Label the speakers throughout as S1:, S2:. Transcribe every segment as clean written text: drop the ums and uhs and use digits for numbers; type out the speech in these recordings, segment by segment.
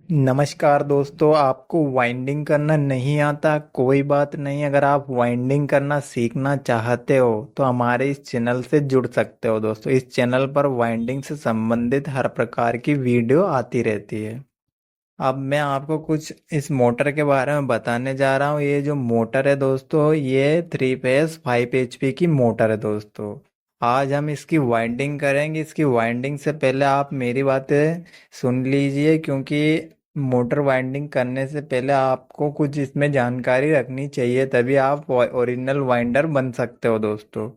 S1: नमस्कार दोस्तों, आपको वाइंडिंग करना नहीं आता कोई बात नहीं। अगर आप वाइंडिंग करना सीखना चाहते हो तो हमारे इस चैनल से जुड़ सकते हो। दोस्तों, इस चैनल पर वाइंडिंग से संबंधित हर प्रकार की वीडियो आती रहती है। अब मैं आपको कुछ इस मोटर के बारे में बताने जा रहा हूँ। ये जो मोटर है दोस्तों, ये 3 फेज 5 HP की मोटर है दोस्तों। आज हम इसकी वाइंडिंग करेंगे। इसकी वाइंडिंग से पहले आप मेरी बातें सुन लीजिए, क्योंकि मोटर वाइंडिंग करने से पहले आपको कुछ इसमें जानकारी रखनी चाहिए, तभी आप ओरिजिनल वाइंडर बन सकते हो दोस्तों।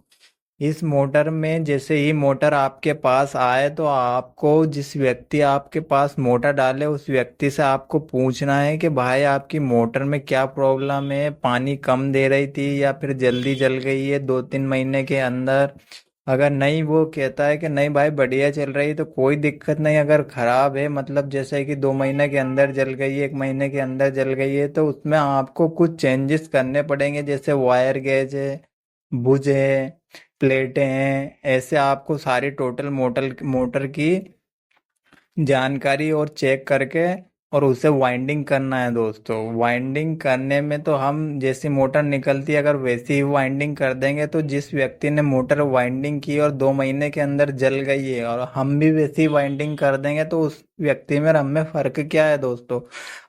S1: इस मोटर में जैसे ही मोटर आपके पास आए तो आपको जिस व्यक्ति आपके पास मोटर डाले उस व्यक्ति से आपको पूछना है कि भाई आपकी मोटर में क्या प्रॉब्लम है, पानी कम दे रही थी या फिर जल्दी जल गई है 2-3 महीने के अंदर। अगर नहीं, वो कहता है कि नहीं भाई बढ़िया चल रही है तो कोई दिक्कत नहीं। अगर खराब है, मतलब जैसे कि 2 महीने के अंदर जल गई है, 1 महीने के अंदर जल गई है, तो उसमें आपको कुछ चेंजेस करने पड़ेंगे, जैसे वायर गेज है, बुझ है, प्लेटें हैं। ऐसे आपको सारी टोटल मोटर मोटर की जानकारी और चेक करके और उसे वाइंडिंग करना है दोस्तों। वाइंडिंग करने में तो हम जैसी मोटर निकलती है अगर वैसी ही वाइंडिंग कर देंगे, तो जिस व्यक्ति ने मोटर वाइंडिंग की और 2 महीने के अंदर जल गई है और हम भी वैसी वाइंडिंग कर देंगे, तो उस व्यक्ति में और हम में फर्क क्या है दोस्तों।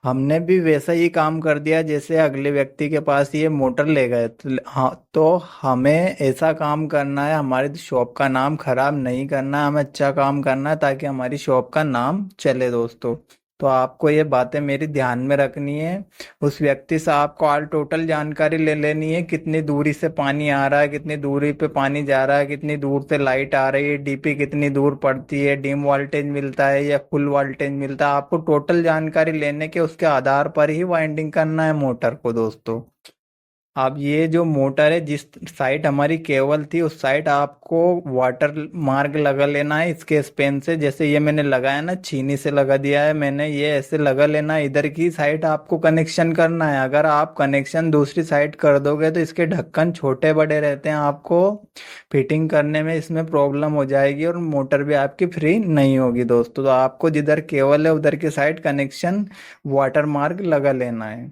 S1: हमने भी वैसा ही काम कर दिया जैसे अगले व्यक्ति के पास ये मोटर ले गए, तो हाँ, तो हमें ऐसा काम करना है, हमारी शॉप का नाम खराब नहीं करना है, हमें अच्छा काम करना है ताकि हमारी शॉप का नाम चले दोस्तों। तो आपको ये बातें मेरी ध्यान में रखनी है। उस व्यक्ति से आपको ऑल टोटल जानकारी ले लेनी है, कितनी दूरी से पानी आ रहा है, कितनी दूरी पे पानी जा रहा है, कितनी दूर से लाइट आ रही है, डीपी कितनी दूर पड़ती है, डिम वोल्टेज मिलता है या फुल वोल्टेज मिलता है। आपको टोटल जानकारी लेने के उसके आधार पर ही वाइंडिंग करना है मोटर को दोस्तों। अब ये जो मोटर है, जिस साइड हमारी केबल थी उस साइड आपको वाटर मार्क लगा लेना है इसके स्पेन से। जैसे ये मैंने लगाया ना, छीनी से लगा दिया है मैंने, ये ऐसे लगा लेना है। इधर की साइड आपको कनेक्शन करना है। अगर आप कनेक्शन दूसरी साइड कर दोगे तो इसके ढक्कन छोटे बड़े रहते हैं, आपको फिटिंग करने में इसमें प्रॉब्लम हो जाएगी और मोटर भी आपकी फ्री नहीं होगी दोस्तों। तो आपको जिधर केबल है उधर की साइड कनेक्शन वाटर मार्क लगा लेना है।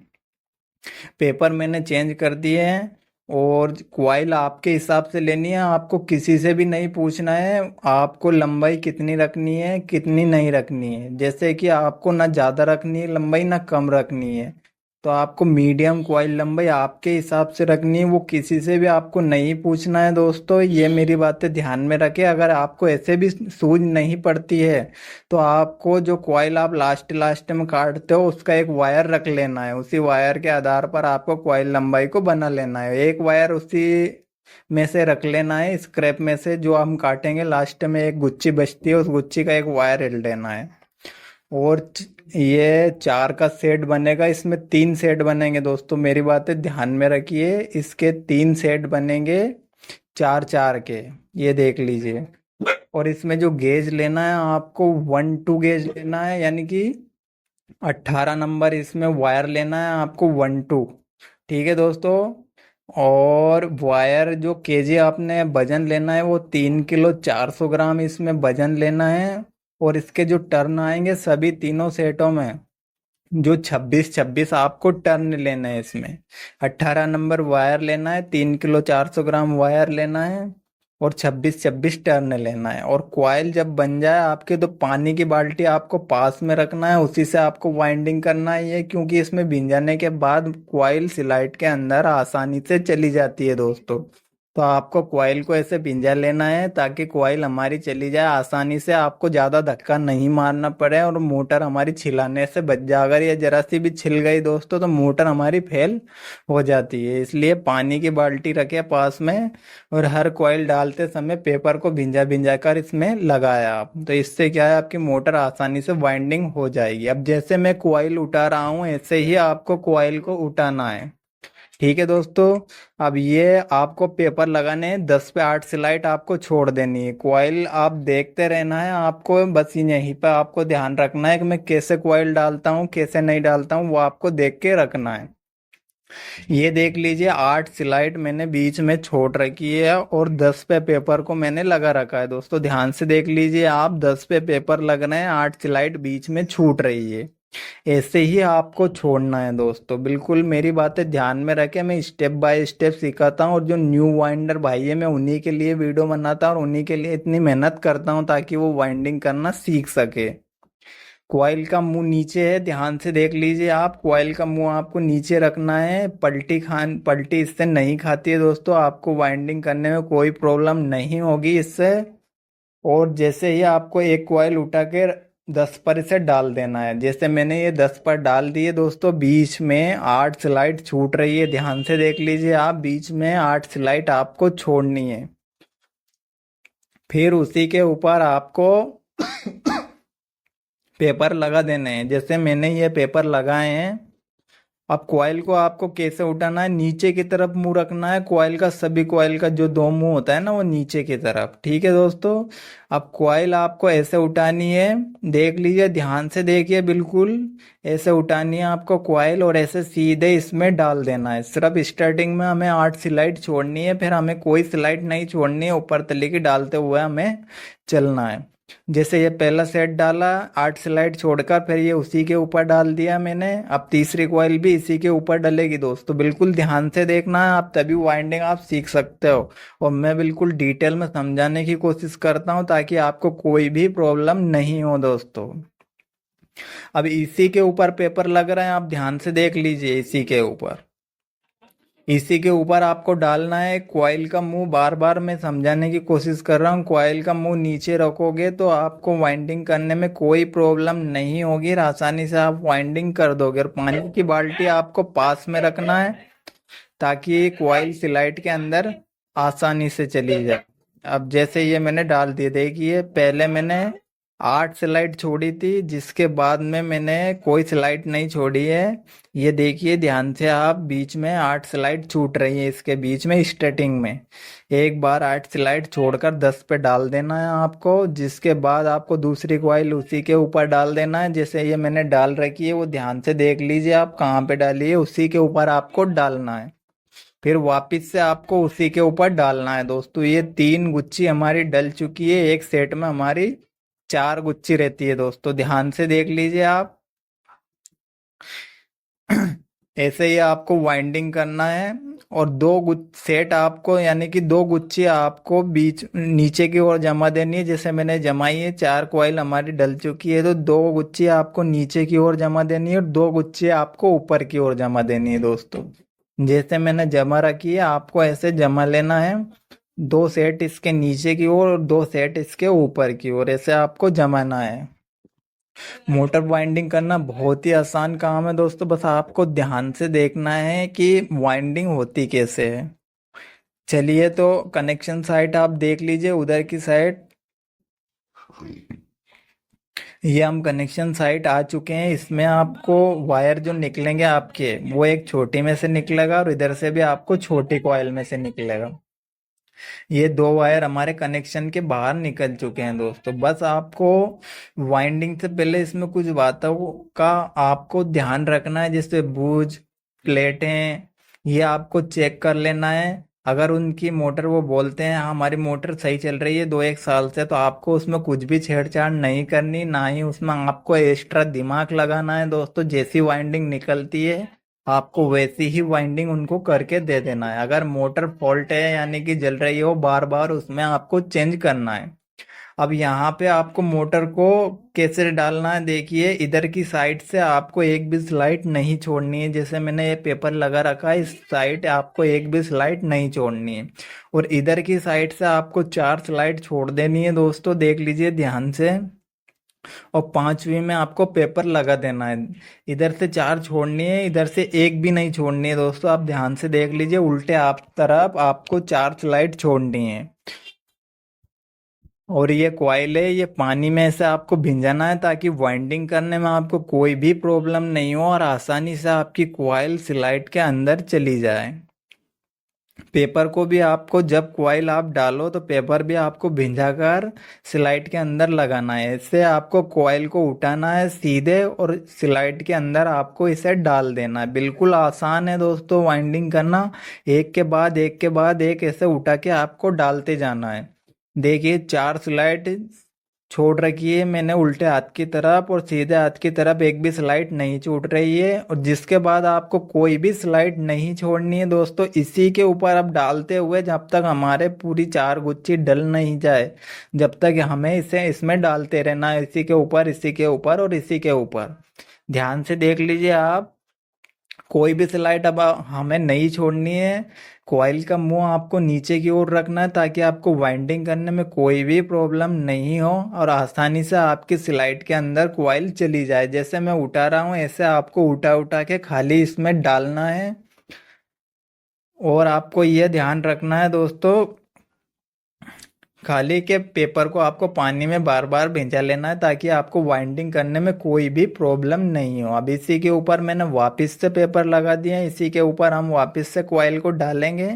S1: पेपर मैंने चेंज कर दिए हैं और क्वाइल आपके हिसाब से लेनी है, आपको किसी से भी नहीं पूछना है आपको लंबाई कितनी रखनी है कितनी नहीं रखनी है। जैसे कि आपको ना ज़्यादा रखनी है लंबाई ना कम रखनी है, तो आपको मीडियम क्वाइल लंबाई आपके हिसाब से रखनी है, वो किसी से भी आपको नहीं पूछना है दोस्तों। ये मेरी बातें ध्यान में रखें। अगर आपको ऐसे भी सूझ नहीं पड़ती है तो आपको जो कॉइल आप लास्ट लास्ट में काटते हो उसका एक वायर रख लेना है। उसी वायर के आधार पर आपको कॉइल लंबाई को बना लेना है। एक वायर उसी में से रख लेना है, स्क्रैप में से जो हम काटेंगे लास्ट में एक गुच्छी बचती है, उस गुच्छी का एक वायर हिल देना है। और ये 4 का सेट बनेगा, इसमें 3 सेट बनेंगे दोस्तों, मेरी बातें ध्यान में रखिए। इसके 3 सेट बनेंगे 4-4 के, ये देख लीजिए। और इसमें जो गेज लेना है आपको 1-2 गेज लेना है, यानी कि 18 नंबर इसमें वायर लेना है आपको 1-2। ठीक है दोस्तों। और वायर जो केजी आपने वजन लेना है वो 3 किलो 400 ग्राम इसमें वजन लेना है। और इसके जो टर्न आएंगे सभी तीनों सेटों में जो 26-26 आपको टर्न लेना है इसमें। 18 नंबर वायर लेना है, 3 किलो 400 ग्राम वायर लेना है और 26-26 टर्न लेना है। और क्वाइल जब बन जाए आपके तो पानी की बाल्टी आपको पास में रखना है, उसी से आपको वाइंडिंग करना है ये, क्योंकि इसमें भिंजाने जाने के बाद क्वाइल सिलाइट के अंदर आसानी से चली जाती है दोस्तों। तो आपको क्वाइल को ऐसे भिंजा लेना है ताकि क्वाइल हमारी चली जाए आसानी से, आपको ज़्यादा धक्का नहीं मारना पड़े और मोटर हमारी छिलाने से बच जाए। अगर ये जरा सी भी छिल गई दोस्तों तो मोटर हमारी फेल हो जाती है। इसलिए पानी की बाल्टी रखे पास में और हर क्वाइल डालते समय पेपर को भिंजा भिंजा कर इसमें लगाया आप, तो इससे क्या है आपकी मोटर आसानी से वाइंडिंग हो जाएगी। अब जैसे मैं क्वाइल उठा रहा हूँ ऐसे ही आपको क्वाइल को उठाना है। ठीक है दोस्तों। अब ये आपको पेपर लगाने हैं, 10 पे 8 स्लाइड आपको छोड़ देनी है। क्वाइल आप देखते रहना है, आपको बस यहीं पे आपको ध्यान रखना है कि मैं कैसे क्वाइल डालता हूँ कैसे नहीं डालता हूँ, वो आपको देख के रखना है। ये देख लीजिए 8 स्लाइड मैंने बीच में छोड़ रखी है और 10 पे पेपर को मैंने लगा रखा है दोस्तों। ध्यान से देख लीजिए आप, 10 पे पेपर लग रहे हैं, 8 स्लाइड बीच में छूट रही है। ऐसे ही आपको छोड़ना है दोस्तों। बिल्कुल मेरी बातें ध्यान में रखें, मैं स्टेप बाय स्टेप सिखाता हूँ, और जो न्यू वाइंडर भाई है मैं उन्हीं के लिए वीडियो बनाता हूँ और उन्हीं के लिए इतनी मेहनत करता हूँ ताकि वो वाइंडिंग करना सीख सके। कॉइल का मुंह नीचे है, ध्यान से देख लीजिए आप। कॉइल का मुंह आपको नीचे रखना है। पलटी इससे नहीं खाती है दोस्तों, आपको वाइंडिंग करने में कोई प्रॉब्लम नहीं होगी इससे। और जैसे ही आपको एक कॉइल उठा के 10 पर इसे डाल देना है। जैसे मैंने ये 10 पर डाल दिए दोस्तों, बीच में 8 स्लाइड छूट रही है, ध्यान से देख लीजिए आप। बीच में 8 स्लाइड आपको छोड़नी है। फिर उसी के ऊपर आपको पेपर लगा देने हैं। जैसे मैंने ये पेपर लगाए हैं। अब कॉइल को आपको कैसे उठाना है, नीचे की तरफ मुंह रखना है कॉइल का। सभी कॉइल का जो दो मुंह होता है ना, वो नीचे की तरफ, ठीक है दोस्तों। अब कॉइल आपको ऐसे उठानी है, देख लीजिए, ध्यान से देखिए, बिल्कुल ऐसे उठानी है आपको कॉइल, और ऐसे सीधे इसमें डाल देना है। सिर्फ स्टार्टिंग में हमें 8 स्लाइड छोड़नी है, फिर हमें कोई स्लाइड नहीं छोड़नी है, ऊपर तले की डालते हुए हमें चलना है। जैसे ये पहला सेट डाला 8 स्लाइड छोड़कर, फिर ये उसी के ऊपर डाल दिया मैंने। अब तीसरी कॉइल भी इसी के ऊपर डलेगी दोस्तों। बिल्कुल ध्यान से देखना है आप, तभी वाइंडिंग आप सीख सकते हो। और मैं बिल्कुल डिटेल में समझाने की कोशिश करता हूँ ताकि आपको कोई भी प्रॉब्लम नहीं हो दोस्तों। अब इसी के ऊपर पेपर लग रहा है, आप ध्यान से देख लीजिए। इसी के ऊपर आपको डालना है कॉइल का मुंह। बार बार मैं समझाने की कोशिश कर रहा हूँ, कॉइल का मुंह नीचे रखोगे तो आपको वाइंडिंग करने में कोई प्रॉब्लम नहीं होगी, और आसानी से आप वाइंडिंग कर दोगे। और पानी की बाल्टी आपको पास में रखना है ताकि कॉइल स्लाइड के अंदर आसानी से चली जाए। अब जैसे ये मैंने डाल दिए, देखिए पहले मैंने 8 स्लाइड छोड़ी थी, जिसके बाद में मैंने कोई स्लाइड नहीं छोड़ी है। ये देखिए ध्यान से आप, बीच में 8 स्लाइड छूट रही है इसके बीच में स्टार्टिंग में। एक बार 8 स्लाइड छोड़कर 10 पे डाल देना है आपको, जिसके बाद आपको दूसरी कॉइल उसी के ऊपर डाल देना है। जैसे ये मैंने डाल रखी है, वो ध्यान से देख लीजिए आप कहाँ पे डाली है, उसी के ऊपर आपको डालना है। फिर वापस से आपको उसी के ऊपर डालना है दोस्तों। ये 3 गुच्छी हमारी डल चुकी है, एक सेट में हमारी 4 गुच्छी रहती है दोस्तों, ध्यान से देख लीजिए आप। ऐसे ही आपको वाइंडिंग करना है। और सेट आपको, यानी कि 2 गुच्छी आपको बीच नीचे की ओर जमा देनी है। जैसे मैंने जमाई है, 4 कॉइल हमारी डल चुकी है, तो 2 गुच्छी आपको नीचे की ओर जमा देनी है और 2 गुच्छी आपको ऊपर की ओर जमा देनी है दोस्तों। जैसे मैंने जमा रखी है, आपको ऐसे जमा लेना है। 2 सेट इसके नीचे की ओर और 2 सेट इसके ऊपर की ओर, ऐसे आपको जमाना है। मोटर वाइंडिंग करना बहुत ही आसान काम है दोस्तों, बस आपको ध्यान से देखना है कि वाइंडिंग होती कैसे है। चलिए तो कनेक्शन साइट आप देख लीजिए, उधर की साइड। ये हम कनेक्शन साइट आ चुके हैं। इसमें आपको वायर जो निकलेंगे आपके, वो एक छोटी में से निकलेगा और इधर से भी आपको छोटी कॉइल में से निकलेगा। ये 2 वायर हमारे कनेक्शन के बाहर निकल चुके हैं दोस्तों। बस आपको वाइंडिंग से पहले इसमें कुछ बातों का आपको ध्यान रखना है, जैसे बूज, प्लेटें, ये आपको चेक कर लेना है। अगर उनकी मोटर वो बोलते हैं हाँ हमारी मोटर सही चल रही है 2-1 साल से, तो आपको उसमें कुछ भी छेड़छाड़ नहीं करनी, ना ही उसमें आपको एक्स्ट्रा दिमाग लगाना है दोस्तों। जैसी वाइंडिंग निकलती है आपको वैसी ही वाइंडिंग उनको करके दे देना है। अगर मोटर फॉल्ट है, यानी कि जल रही हो बार बार, उसमें आपको चेंज करना है। अब यहाँ पे आपको मोटर को कैसे डालना है, देखिए इधर की साइड से आपको एक भी स्लाइड नहीं छोड़नी है। जैसे मैंने ये पेपर लगा रखा है, इस साइड आपको एक भी स्लाइड नहीं छोड़नी है। और इधर की साइड से आपको 4 स्लाइड छोड़ देनी है दोस्तों, देख लीजिए ध्यान से। और 5वीं में आपको पेपर लगा देना है। इधर से 4 छोड़नी है, इधर से एक भी नहीं छोड़नी है दोस्तों, आप ध्यान से देख लीजिए। उल्टे आप तरफ आपको 4 स्लाइड छोड़नी है। और ये कॉइल है, ये पानी में से आपको भिंजाना है ताकि वाइंडिंग करने में आपको कोई भी प्रॉब्लम नहीं हो और आसानी से आपकी कॉइल स्लाइड के अंदर चली जाए। पेपर को भी आपको, जब कॉइल आप डालो तो पेपर भी आपको भिंजा कर स्लाइड के अंदर लगाना है। इससे आपको कॉइल को उठाना है सीधे और स्लाइड के अंदर आपको इसे डाल देना है। बिल्कुल आसान है दोस्तों वाइंडिंग करना, एक के बाद एक के बाद एक ऐसे उठा के आपको डालते जाना है। देखिए 4 स्लाइड छोड़ रखी है मैंने उल्टे हाथ की तरफ, और सीधे हाथ की तरफ एक भी स्लाइड नहीं छूट रही है। और जिसके बाद आपको कोई भी स्लाइड नहीं छोड़नी है दोस्तों, इसी के ऊपर अब डालते हुए जब तक हमारे पूरी चार गुच्छी डल नहीं जाए, जब तक हमें इसे इसमें डालते रहना है, इसी के ऊपर, इसी के ऊपर और इसी के ऊपर। ध्यान से देख लीजिए आप, कोई भी स्लाइड अब हमें नहीं छोड़नी है। कॉइल का मुंह आपको नीचे की ओर रखना है ताकि आपको वाइंडिंग करने में कोई भी प्रॉब्लम नहीं हो और आसानी से आपकी स्लाइड के अंदर कॉइल चली जाए। जैसे मैं उठा रहा हूँ ऐसे आपको उठा उठा के खाली इसमें डालना है। और आपको यह ध्यान रखना है दोस्तों, खाली के पेपर को आपको पानी में बार बार भिंचा लेना है ताकि आपको वाइंडिंग करने में कोई भी प्रॉब्लम नहीं हो। अब इसी के ऊपर मैंने वापस से पेपर लगा दिया, इसी के ऊपर हम वापस से कॉइल को डालेंगे।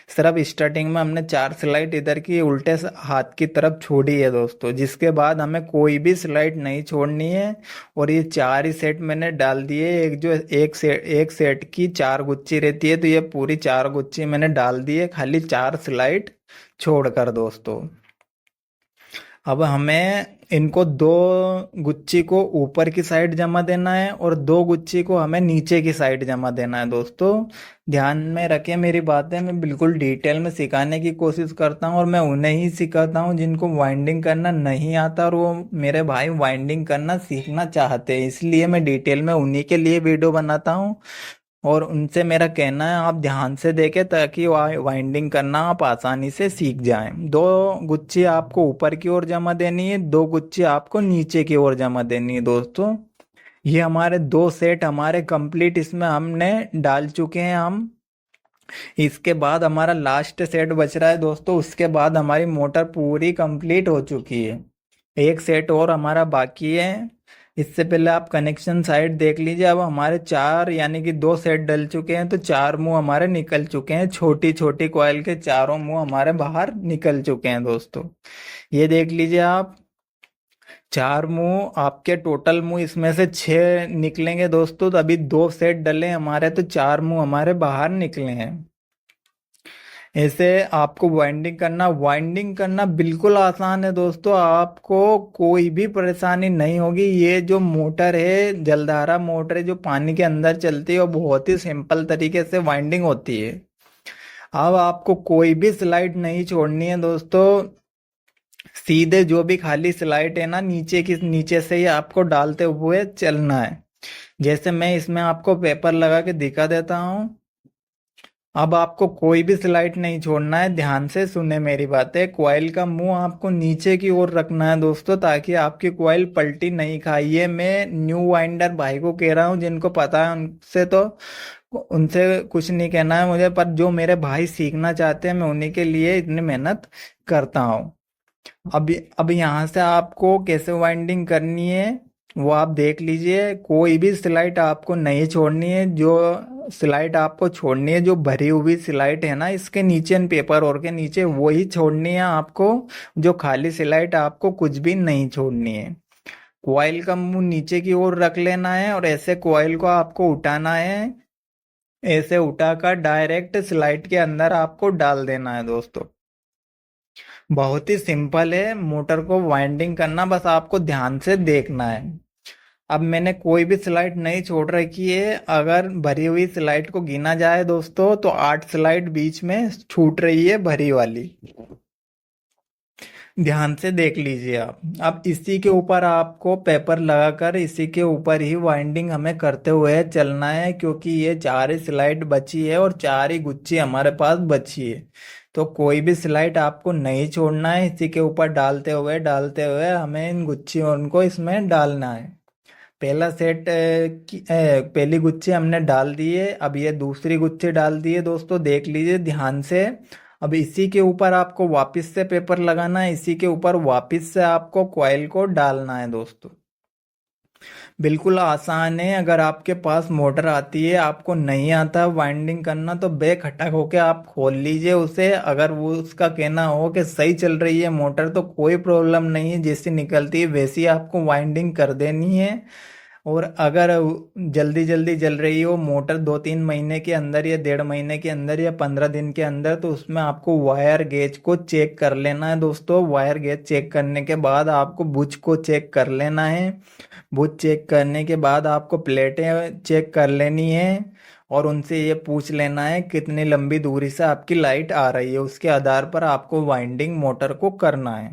S1: सिर्फ स्टार्टिंग में हमने 4 स्लाइड इधर की उल्टे हाथ की तरफ छोड़ी है दोस्तों, जिसके बाद हमें कोई भी स्लाइड नहीं छोड़नी है। और ये 4 ही सेट मैंने डाल दिए। एक सेट की 4 गुच्छी रहती है, तो ये पूरी 4 गुच्छी मैंने डाल दी है, खाली 4 स्लाइड छोड़कर दोस्तों। अब हमें इनको 2 गुच्छी को ऊपर की साइड जमा देना है और 2 गुच्छी को हमें नीचे की साइड जमा देना है दोस्तों। ध्यान में रखें मेरी बातें, मैं बिल्कुल डिटेल में सिखाने की कोशिश करता हूँ और मैं उन्हें ही सिखाता हूँ जिनको वाइंडिंग करना नहीं आता और वो मेरे भाई वाइंडिंग करना सीखना चाहते हैं, इसलिए मैं डिटेल में उन्हीं के लिए वीडियो बनाता हूँ। और उनसे मेरा कहना है आप ध्यान से देखें ताकि वाइंडिंग करना आप आसानी से सीख जाएं। 2 गुच्छी आपको ऊपर की ओर जमा देनी है, 2 गुच्छी आपको नीचे की ओर जमा देनी है दोस्तों। ये हमारे 2 सेट हमारे कंप्लीट इसमें हमने डाल चुके हैं हम। इसके बाद हमारा लास्ट सेट बच रहा है दोस्तों, उसके बाद हमारी मोटर पूरी कंप्लीट हो चुकी है। एक सेट और हमारा बाकी है। इससे पहले आप कनेक्शन साइड देख लीजिए। अब हमारे 4 यानी कि 2 सेट डल चुके हैं, तो 4 मुंह हमारे निकल चुके हैं। छोटी छोटी कॉइल के चारों मुंह हमारे बाहर निकल चुके हैं दोस्तों। ये देख लीजिए आप, 4 मुंह आपके टोटल मुंह इसमें से 6 निकलेंगे दोस्तों। तो अभी 2 सेट डले हमारे, तो 4 मुंह हमारे बाहर निकले हैं। ऐसे आपको वाइंडिंग करना बिल्कुल आसान है दोस्तों, आपको कोई भी परेशानी नहीं होगी। ये जो मोटर है, जलधारा मोटर है जो पानी के अंदर चलती है, वो बहुत ही सिंपल तरीके से वाइंडिंग होती है। अब आपको कोई भी स्लाइड नहीं छोड़नी है दोस्तों, सीधे जो भी खाली स्लाइड है ना नीचे से ही आपको डालते हुए चलना है। जैसे मैं इसमें आपको पेपर लगा के दिखा देता हूँ। अब आपको कोई भी स्लाइड नहीं छोड़ना है, ध्यान से सुने मेरी बातें। कॉइल का मुंह आपको नीचे की ओर रखना है दोस्तों, ताकि आपकी कॉइल पलटी नहीं खाई। ये मैं न्यू वाइंडर भाई को कह रहा हूँ, जिनको पता है उनसे कुछ नहीं कहना है मुझे, पर जो मेरे भाई सीखना चाहते हैं मैं उन्हीं के लिए इतनी मेहनत करता हूँ। अब यहाँ से आपको कैसे वाइंडिंग करनी है वो आप देख लीजिए। कोई भी स्लाइड आपको नहीं छोड़नी है। जो स्लाइड आपको छोड़नी है, जो भरी हुई स्लाइड है ना इसके नीचे, पेपर और के नीचे, वही छोड़नी है आपको। जो खाली स्लाइड आपको कुछ भी नहीं छोड़नी है। कॉइल का मुंह नीचे की ओर रख लेना है और ऐसे कॉइल को आपको उठाना है। ऐसे उठाकर डायरेक्ट स्लाइड के अंदर आपको डाल देना है दोस्तों। बहुत ही सिंपल है मोटर को वाइंडिंग करना, बस आपको ध्यान से देखना है। अब मैंने कोई भी स्लाइड नहीं छोड़ रखी है। अगर भरी हुई स्लाइड को गिना जाए दोस्तों, तो 8 स्लाइड बीच में छूट रही है भरी वाली। ध्यान से देख लीजिए आप। अब इसी के ऊपर आपको पेपर लगाकर इसी के ऊपर ही वाइंडिंग हमें करते हुए चलना है, क्योंकि ये 4 ही स्लाइड बची है और 4 ही गुच्छी हमारे पास बची है। तो कोई भी स्लाइड आपको नहीं छोड़ना है, इसी के ऊपर डालते हुए हमें इन गुच्छियों को इसमें डालना है। पहला सेट पहली गुच्छी हमने डाल दी है। अब ये दूसरी गुच्छी डाल दी है दोस्तों, देख लीजिए ध्यान से। अब इसी के ऊपर आपको वापस से पेपर लगाना है, इसी के ऊपर वापस से आपको कॉइल को डालना है दोस्तों। बिल्कुल आसान है। अगर आपके पास मोटर आती है, आपको नहीं आता वाइंडिंग करना, तो बेखटक होके आप खोल लीजिए उसे। अगर वो उसका कहना हो कि सही चल रही है मोटर, तो कोई प्रॉब्लम नहीं है, जैसी निकलती है वैसी आपको वाइंडिंग कर देनी है। और अगर जल्दी जल्दी जल रही हो मोटर 2-3 महीने के अंदर या 1.5 महीने के अंदर या 15 दिन के अंदर, तो उसमें आपको वायर गेज को चेक कर लेना है दोस्तों। वायर गेज चेक करने के बाद आपको बुच को चेक कर लेना है। बुच चेक करने के बाद आपको प्लेटें चेक कर लेनी है और उनसे ये पूछ लेना है कितनी लंबी दूरी से आपकी लाइट आ रही है। उसके आधार पर आपको वाइंडिंग मोटर को करना है।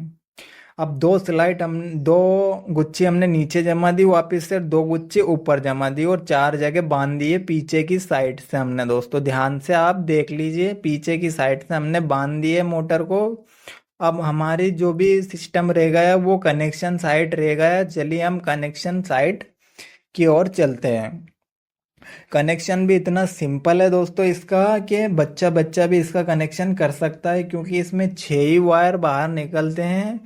S1: अब दो गुच्छी हमने नीचे जमा दी, वापस से दो गुच्छी ऊपर जमा दी और 4 जगह बांध दिए पीछे की साइड से हमने। दोस्तों ध्यान से आप देख लीजिए, पीछे की साइड से हमने बांध दिए मोटर को। अब हमारी जो भी सिस्टम रह गया वो कनेक्शन साइट रह गया। चलिए हम कनेक्शन साइट की ओर चलते हैं। कनेक्शन भी इतना सिंपल है दोस्तों इसका कि बच्चा बच्चा भी इसका कनेक्शन कर सकता है, क्योंकि इसमें 6 ही वायर बाहर निकलते हैं।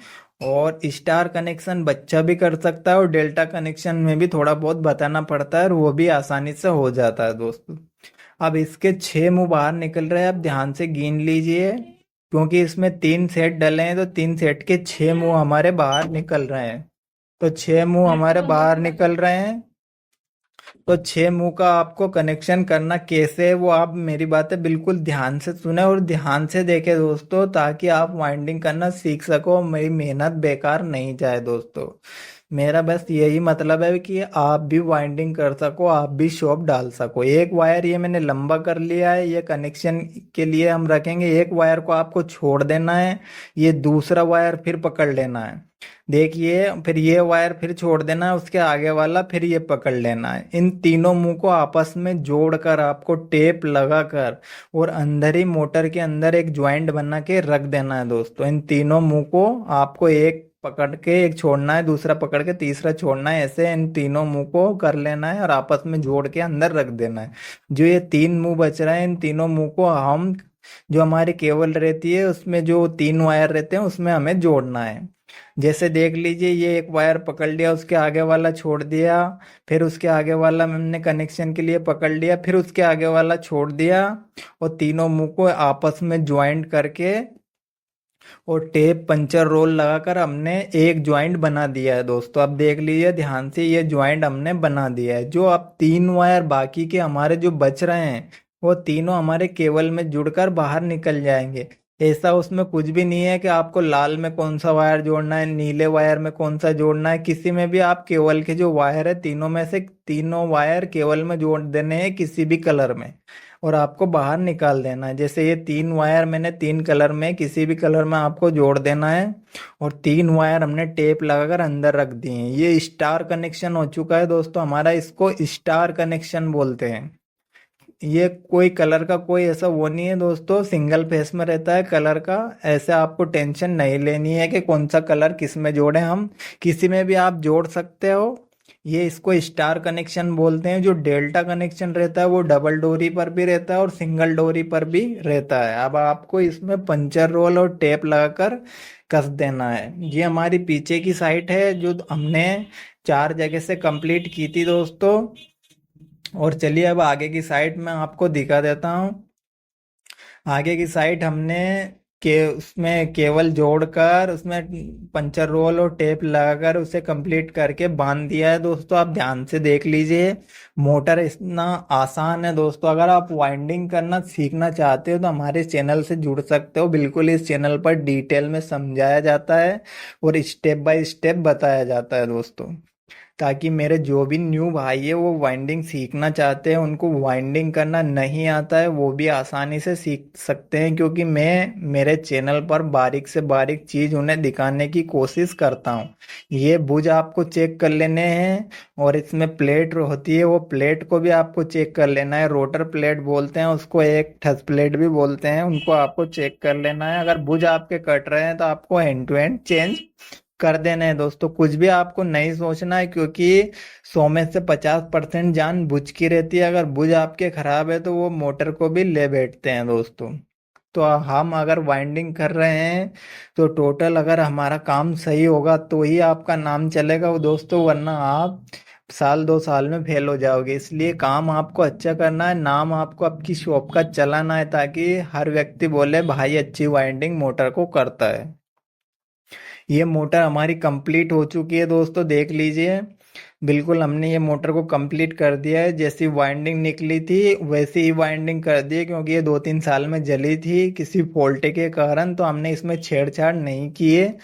S1: और स्टार कनेक्शन बच्चा भी कर सकता है और डेल्टा कनेक्शन में भी थोड़ा बहुत बताना पड़ता है और वो भी आसानी से हो जाता है दोस्तों। अब इसके 6 मुंह बाहर निकल रहे हैं, अब ध्यान से गिन लीजिए, क्योंकि इसमें 3 सेट डले हैं तो 3 सेट के 6 मुंह हमारे बाहर निकल रहे हैं। तो 6 मुंह हमारे बाहर निकल रहे हैं। तो 6 मुंह का आपको कनेक्शन करना कैसे है वो आप मेरी बातें बिल्कुल ध्यान से सुने और ध्यान से देखें दोस्तों, ताकि आप वाइंडिंग करना सीख सको, मेरी मेहनत बेकार नहीं जाए दोस्तों। मेरा बस यही मतलब है कि आप भी वाइंडिंग कर सको, आप भी शॉप डाल सको। एक वायर ये मैंने लंबा कर लिया है, ये कनेक्शन के लिए हम रखेंगे। एक वायर को आपको छोड़ देना है, ये दूसरा वायर फिर पकड़ लेना है। देखिए, फिर ये वायर फिर छोड़ देना है, उसके आगे वाला फिर ये पकड़ लेना है। इन तीनों मुंह को आपस में जोड़कर आपको टेप लगाकर और अंदर ही मोटर के अंदर एक ज्वाइंट बना के रख देना है दोस्तों। इन तीनों मुंह को आपको एक पकड़ के एक छोड़ना है, दूसरा पकड़ के तीसरा छोड़ना है। ऐसे इन तीनों मुंह को कर लेना है और आपस में जोड़ के अंदर रख देना है। जो ये 3 मुंह बच रहे हैं, इन तीनों मुंह को हम जो हमारी केबल रहती है उसमें जो 3 वायर रहते हैं उसमें हमें जोड़ना है। जैसे देख लीजिए, ये एक वायर पकड़ लिया, उसके आगे वाला छोड़ दिया, फिर उसके आगे वाला हमने कनेक्शन के लिए पकड़ लिया, फिर उसके आगे वाला छोड़ दिया और तीनों मुंह को आपस में ज्वाइंट करके और टेप पंचर रोल लगाकर हमने एक ज्वाइंट बना दिया है दोस्तों। अब देख लीजिए ध्यान से, ये ज्वाइंट हमने बना दिया है। जो अब 3 वायर बाकी के हमारे जो बच रहे हैं वो तीनों हमारे केबल में जुड़कर बाहर निकल जाएंगे। ऐसा उसमें कुछ भी नहीं है कि आपको लाल में कौन सा वायर जोड़ना है, नीले वायर में कौन सा जोड़ना है। किसी में भी आप केबल के जो वायर है तीनों में से तीनों वायर केबल में जोड़ देने हैं किसी भी कलर में, और आपको बाहर निकाल देना है। जैसे ये 3 वायर मैंने 3 कलर में किसी भी कलर में आपको जोड़ देना है और 3 वायर हमने टेप लगाकर अंदर रख दिए हैं। ये स्टार कनेक्शन हो चुका है दोस्तों हमारा, इसको स्टार कनेक्शन बोलते हैं। ये कोई कलर का कोई ऐसा वो नहीं है दोस्तों, सिंगल फेस में रहता है कलर का। ऐसे आपको टेंशन नहीं लेनी है कि कौन सा कलर किस में जोड़े, हम किसी में भी आप जोड़ सकते हो। ये इसको स्टार कनेक्शन बोलते हैं। जो डेल्टा कनेक्शन रहता है वो डबल डोरी पर भी रहता है और सिंगल डोरी पर भी रहता है। अब आपको इसमें पंचर रोल और टेप लगाकर कस देना है। ये हमारी पीछे की साइट है जो हमने 4 जगह से कंप्लीट की थी दोस्तों। और चलिए अब आगे की साइड में आपको दिखा देता हूँ। आगे की साइड हमने के उसमें केबल जोड़कर उसमें पंचर रोल और टेप लगाकर उसे कंप्लीट करके बांध दिया है दोस्तों। आप ध्यान से देख लीजिए, मोटर इतना आसान है दोस्तों। अगर आप वाइंडिंग करना सीखना चाहते हो तो हमारे चैनल से जुड़ सकते हो। बिल्कुल इस चैनल पर डिटेल में समझाया जाता है और स्टेप बाय स्टेप बताया जाता है दोस्तों, ताकि मेरे जो भी न्यू भाई है वो वाइंडिंग सीखना चाहते हैं, उनको वाइंडिंग करना नहीं आता है, वो भी आसानी से सीख सकते हैं। क्योंकि मैं मेरे चैनल पर बारीक से बारीक चीज़ उन्हें दिखाने की कोशिश करता हूँ। ये बुझ आपको चेक कर लेने हैं और इसमें प्लेट होती है, वो प्लेट को भी आपको चेक कर लेना है। रोटर प्लेट बोलते हैं उसको, एक ठस प्लेट भी बोलते हैं, उनको आपको चेक कर लेना है। अगर बुझ आपके कट रहे हैं तो आपको हैंड टू हैंड चेंज कर देना है दोस्तों। कुछ भी आपको नहीं सोचना है, क्योंकि 100 में से 50% जान बुझ की रहती है। अगर बुझ आपके खराब है तो वो मोटर को भी ले बैठते हैं दोस्तों। तो हम अगर वाइंडिंग कर रहे हैं तो टोटल अगर हमारा काम सही होगा तो ही आपका नाम चलेगा वो दोस्तों, वरना आप 1-2 साल में फेल हो जाओगे। इसलिए काम आपको अच्छा करना है, नाम आपको आपकी शॉप का चलाना है, ताकि हर व्यक्ति बोले भाई अच्छी वाइंडिंग मोटर को करता है। ये मोटर हमारी कंप्लीट हो चुकी है दोस्तों, देख लीजिए। बिल्कुल, हमने ये मोटर को कंप्लीट कर दिया है। जैसी वाइंडिंग निकली थी वैसी ही वाइंडिंग कर दी है, क्योंकि ये 2-3 साल में जली थी किसी फॉल्ट के कारण, तो हमने इसमें छेड़छाड़ नहीं की है।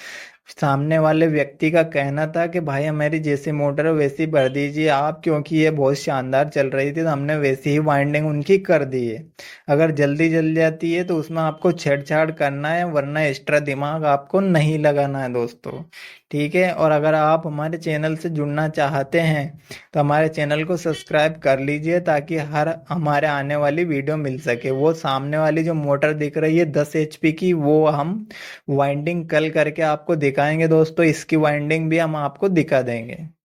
S1: सामने वाले व्यक्ति का कहना था कि भाई हमारी जैसी मोटर है वैसी भर दीजिए आप, क्योंकि ये बहुत शानदार चल रही थी, तो हमने वैसी ही वाइंडिंग उनकी कर दी है। अगर जल्दी जल जाती है तो उसमें आपको छेड़छाड़ करना है, वरना एक्स्ट्रा दिमाग आपको नहीं लगाना है दोस्तों। ठीक है, और अगर आप हमारे चैनल से जुड़ना चाहते हैं तो हमारे चैनल को सब्सक्राइब कर लीजिए, ताकि हर हमारे आने वाली वीडियो मिल सके। वो सामने वाली जो मोटर दिख रही है 10 HP की, वो हम वाइंडिंग कल करके आपको दिखाएंगे दोस्तों। इसकी वाइंडिंग भी हम आपको दिखा देंगे।